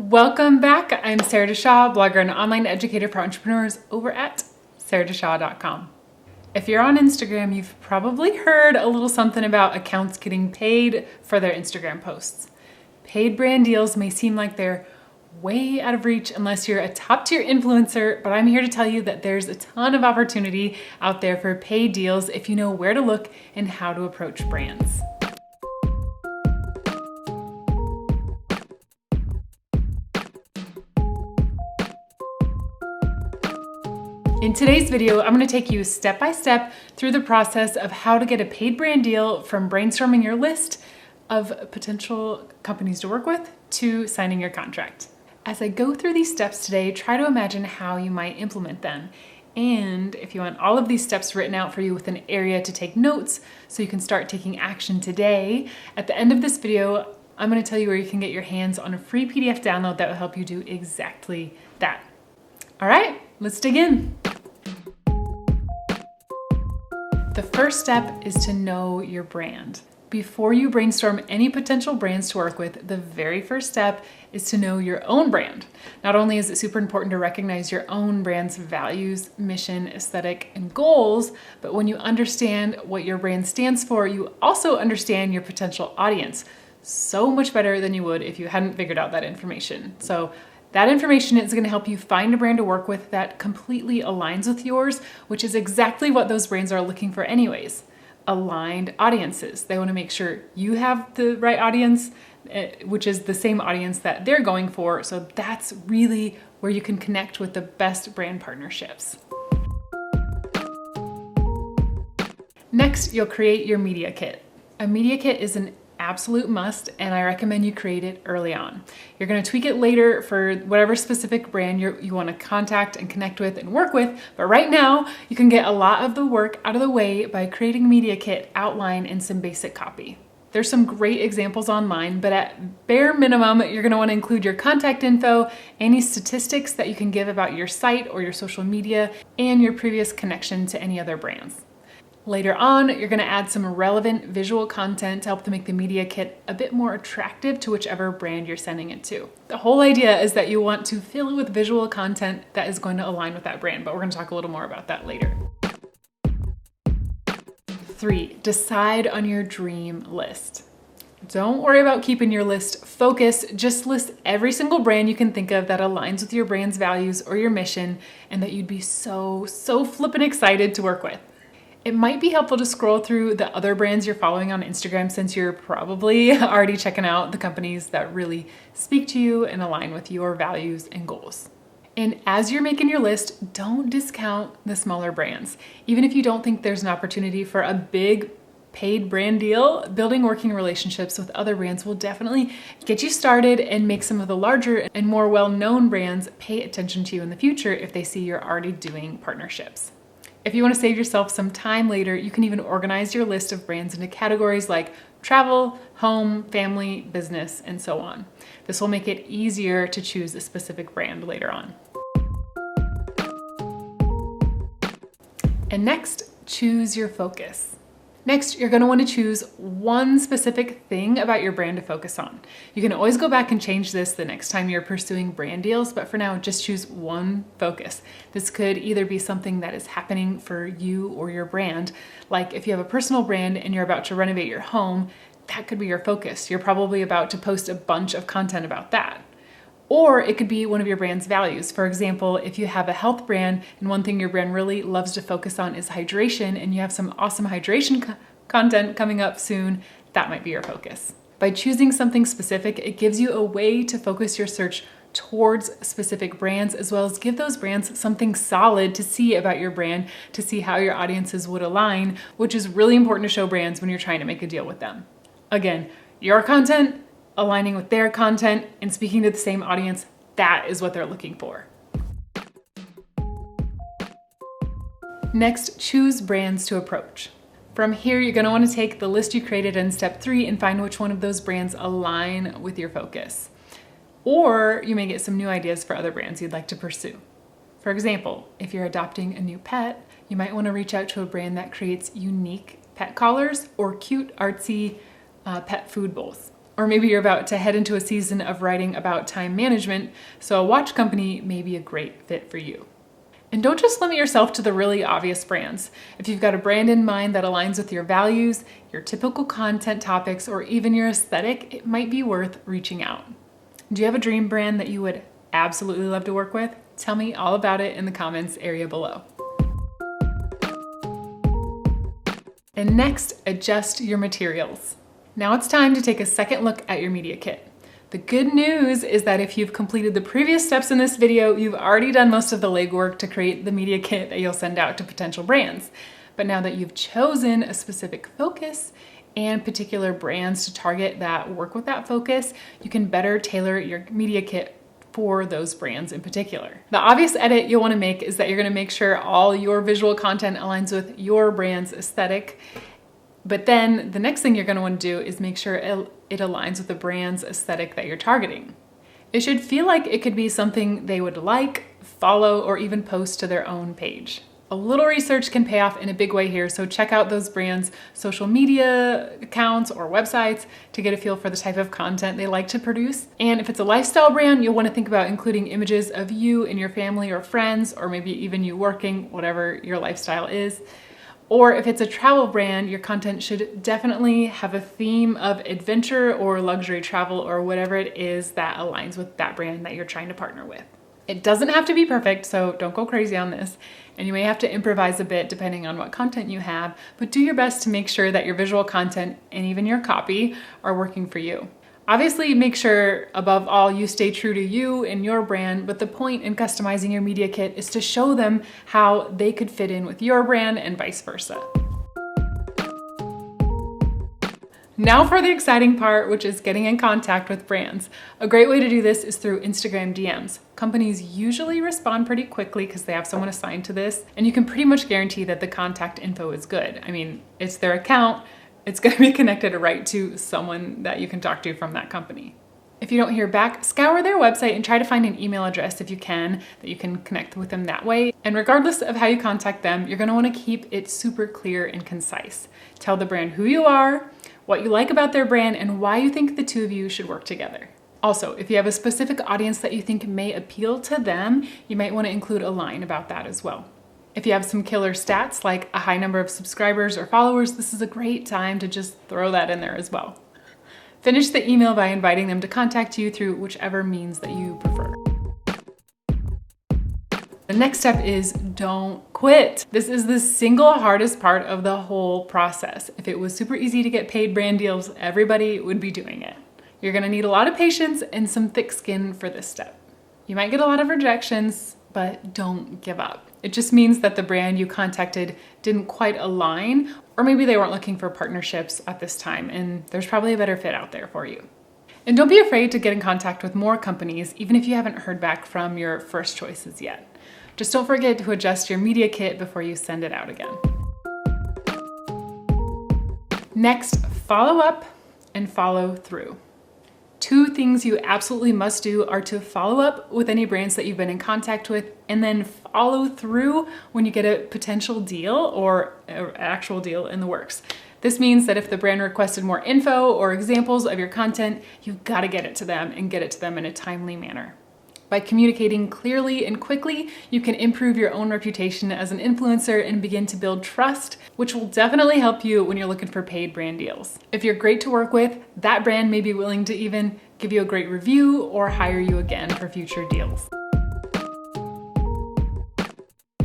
Welcome back. I'm Sarah DeShaw, blogger and online educator for entrepreneurs over at sarahDeshaw.com. If you're on Instagram, you've probably heard a little something about accounts getting paid for their Instagram posts. Paid brand deals may seem like they're way out of reach unless you're a top tier influencer, but I'm here to tell you that there's a ton of opportunity out there for paid deals if you know where to look and how to approach brands. In today's video, I'm going to take you step by step through the process of how to get a paid brand deal from brainstorming your list of potential companies to work with to signing your contract. As I go through these steps today, try to imagine how you might implement them. And if you want all of these steps written out for you with an area to take notes so you can start taking action today, at the end of this video, I'm going to tell you where you can get your hands on a free PDF download that will help you do exactly that. All right, let's dig in. The first step is to know your brand. Before you brainstorm any potential brands to work with, the very first step is to know your own brand. Not only is it super important to recognize your own brand's values, mission, aesthetic, and goals, but when you understand what your brand stands for, you also understand your potential audience so much better than you would if you hadn't figured out that information. So that information is going to help you find a brand to work with that completely aligns with yours, which is exactly what those brands are looking for anyways. Aligned audiences. They want to make sure you have the right audience, which is the same audience that they're going for. So that's really where you can connect with the best brand partnerships. Next, you'll create your media kit. A media kit is an absolute must, and I recommend you create it early on. You're going to tweak it later for whatever specific brand you want to contact and connect with and work with, but right now you can get a lot of the work out of the way by creating a media kit outline and some basic copy. There's some great examples online, but at bare minimum, you're going to want to include your contact info, any statistics that you can give about your site or your social media, and your previous connection to any other brands. Later on, you're going to add some relevant visual content to help to make the media kit a bit more attractive to whichever brand you're sending it to. The whole idea is that you want to fill it with visual content that is going to align with that brand, but we're going to talk a little more about that later. 3, decide on your dream list. Don't worry about keeping your list focused. Just list every single brand you can think of that aligns with your brand's values or your mission and that you'd be so flippin' excited to work with. It might be helpful to scroll through the other brands you're following on Instagram since you're probably already checking out the companies that really speak to you and align with your values and goals. And as you're making your list, don't discount the smaller brands. Even if you don't think there's an opportunity for a big paid brand deal, building working relationships with other brands will definitely get you started and make some of the larger and more well-known brands pay attention to you in the future if they see you're already doing partnerships. If you want to save yourself some time later, you can even organize your list of brands into categories like travel, home, family, business, and so on. This will make it easier to choose a specific brand later on. And next, choose your focus. Next, you're going to want to choose one specific thing about your brand to focus on. You can always go back and change this the next time you're pursuing brand deals, but for now, just choose one focus. This could either be something that is happening for you or your brand. Like if you have a personal brand and you're about to renovate your home, that could be your focus. You're probably about to post a bunch of content about that. Or it could be one of your brand's values. For example, if you have a health brand and one thing your brand really loves to focus on is hydration and you have some awesome hydration content coming up soon, that might be your focus. By choosing something specific, it gives you a way to focus your search towards specific brands, as well as give those brands something solid to see about your brand, to see how your audiences would align, which is really important to show brands when you're trying to make a deal with them. Again, your content aligning with their content and speaking to the same audience, that is what they're looking for. Next, choose brands to approach. From here, you're going to want to take the list you created in step 3 and find which one of those brands align with your focus. Or you may get some new ideas for other brands you'd like to pursue. For example, if you're adopting a new pet, you might want to reach out to a brand that creates unique pet collars or cute, artsy pet food bowls. Or maybe you're about to head into a season of writing about time management, so a watch company may be a great fit for you. And don't just limit yourself to the really obvious brands. If you've got a brand in mind that aligns with your values, your typical content topics, or even your aesthetic, it might be worth reaching out. Do you have a dream brand that you would absolutely love to work with? Tell me all about it in the comments area below. And next, adjust your materials. Now it's time to take a second look at your media kit. The good news is that if you've completed the previous steps in this video, you've already done most of the legwork to create the media kit that you'll send out to potential brands. But now that you've chosen a specific focus and particular brands to target that work with that focus, you can better tailor your media kit for those brands in particular. The obvious edit you'll want to make is that you're going to make sure all your visual content aligns with your brand's aesthetic. But then the next thing you're going to want to do is make sure it aligns with the brand's aesthetic that you're targeting. It should feel like it could be something they would like, follow, or even post to their own page. A little research can pay off in a big way here, so check out those brands' social media accounts or websites to get a feel for the type of content they like to produce. And if it's a lifestyle brand, you'll want to think about including images of you and your family or friends, or maybe even you working, whatever your lifestyle is. Or if it's a travel brand, your content should definitely have a theme of adventure or luxury travel or whatever it is that aligns with that brand that you're trying to partner with. It doesn't have to be perfect, so don't go crazy on this. And you may have to improvise a bit depending on what content you have, but do your best to make sure that your visual content and even your copy are working for you. Obviously, make sure, above all, you stay true to you and your brand, but the point in customizing your media kit is to show them how they could fit in with your brand and vice versa. Now for the exciting part, which is getting in contact with brands. A great way to do this is through Instagram DMs. Companies usually respond pretty quickly because they have someone assigned to this, and you can pretty much guarantee that the contact info is good. I mean, it's their account. It's going to be connected right to someone that you can talk to from that company. If you don't hear back, scour their website and try to find an email address if you can, that you can connect with them that way. And regardless of how you contact them, you're going to want to keep it super clear and concise. Tell the brand who you are, what you like about their brand, and why you think the two of you should work together. Also, if you have a specific audience that you think may appeal to them, you might want to include a line about that as well. If you have some killer stats like a high number of subscribers or followers, this is a great time to just throw that in there as well. Finish the email by inviting them to contact you through whichever means that you prefer. The next step is don't quit. This is the single hardest part of the whole process. If it was super easy to get paid brand deals, everybody would be doing it. You're gonna need a lot of patience and some thick skin for this step. You might get a lot of rejections, but don't give up. It just means that the brand you contacted didn't quite align, or maybe they weren't looking for partnerships at this time, and there's probably a better fit out there for you. And don't be afraid to get in contact with more companies, even if you haven't heard back from your first choices yet. Just don't forget to adjust your media kit before you send it out again. Next, follow up and follow through. Two things you absolutely must do are to follow up with any brands that you've been in contact with, and then follow through when you get a potential deal or an actual deal in the works. This means that if the brand requested more info or examples of your content, you've got to get it to them and get it to them in a timely manner. By communicating clearly and quickly, you can improve your own reputation as an influencer and begin to build trust, which will definitely help you when you're looking for paid brand deals. If you're great to work with, that brand may be willing to even give you a great review or hire you again for future deals.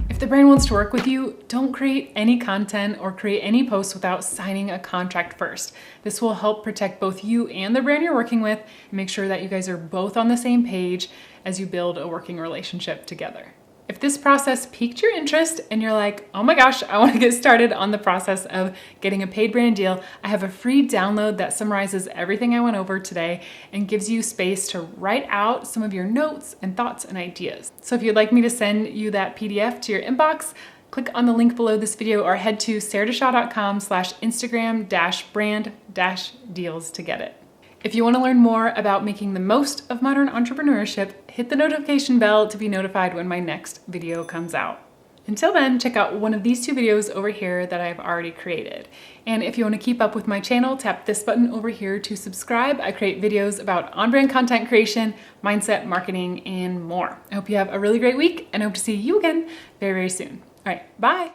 If the brand wants to work with you, don't create any content or create any posts without signing a contract first. This will help protect both you and the brand you're working with and make sure that you guys are both on the same page as you build a working relationship together. If this process piqued your interest and you're like, oh my gosh, I want to get started on the process of getting a paid brand deal, I have a free download that summarizes everything I went over today and gives you space to write out some of your notes and thoughts and ideas. So if you'd like me to send you that PDF to your inbox, click on the link below this video or head to sarah.deshaw.com/Instagram-brand-deals to get it. If you want to learn more about making the most of modern entrepreneurship, hit the notification bell to be notified when my next video comes out. Until then, check out one of these two videos over here that I've already created. And if you want to keep up with my channel, tap this button over here to subscribe. I create videos about on-brand content creation, mindset, marketing, and more. I hope you have a really great week and I hope to see you again very, very soon. All right, bye.